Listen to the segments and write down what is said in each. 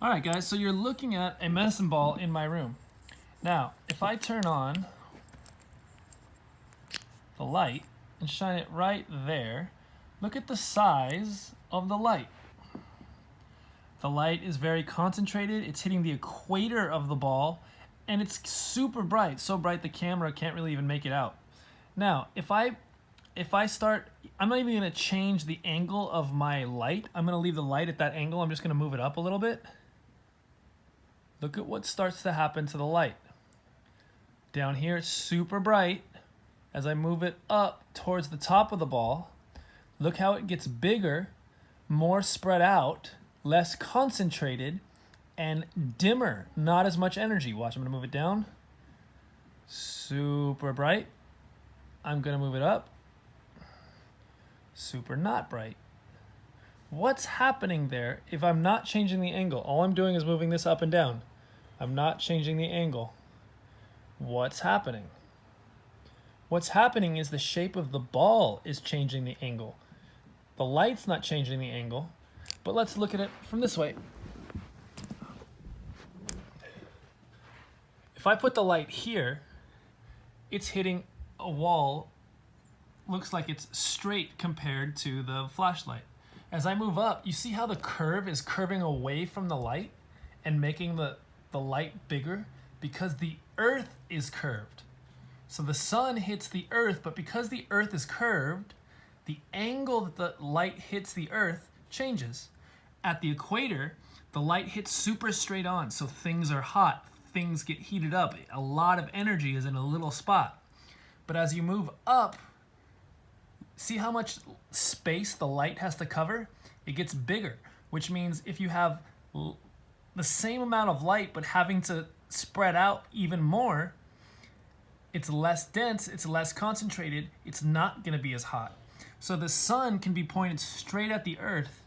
All right, guys, so you're looking at a medicine ball in my room. Now, if I turn on the light and shine it right there, look at the size of the light. The light is very concentrated. It's hitting the equator of the ball, and it's super bright, so bright the camera can't really even make it out. Now, if I start, I'm not even gonna change the angle of my light. I'm gonna leave the light at that angle. I'm just gonna move it up a little bit. Look at what starts to happen to the light. Down here, it's super bright. As I move it up towards the top of the ball, look how it gets bigger, more spread out, less concentrated, and dimmer, not as much energy. Watch, I'm gonna move it down. Super bright. I'm gonna move it up. Super not bright. What's happening there if I'm not changing the angle? All I'm doing is moving this up and down. I'm not changing the angle. What's happening? What's happening is the shape of the ball is changing the angle. The light's not changing the angle, but let's look at it from this way. If I put the light here, it's hitting a wall, looks like it's straight compared to the flashlight. As I move up, you see how the curve is curving away from the light and making the light bigger? Because the earth is curved. So the sun hits the earth, but because the earth is curved, the angle that the light hits the earth changes. At the equator, the light hits super straight on, so things are hot, things get heated up. A lot of energy is in a little spot. But as you move up, see how much space the light has to cover? It gets bigger, which means if you have the same amount of light but having to spread out even more, it's less dense, it's less concentrated, it's not gonna be as hot. So the sun can be pointed straight at the earth,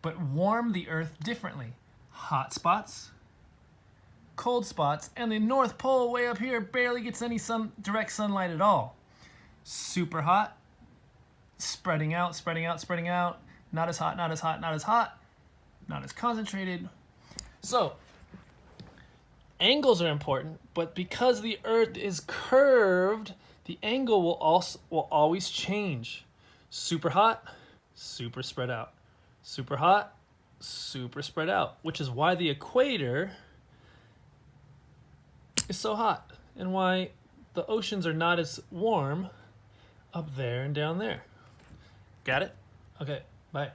but warm the earth differently. Hot spots, cold spots, and the North Pole way up here barely gets any direct sunlight at all. Super hot, spreading out, spreading out, spreading out, not as hot, not as hot, not as hot, not as concentrated. So, angles are important, but because the earth is curved, the angle will always change. Super hot, super spread out. Super hot, super spread out, which is why the equator is so hot and why the oceans are not as warm up there and down there. Got it? Okay, bye.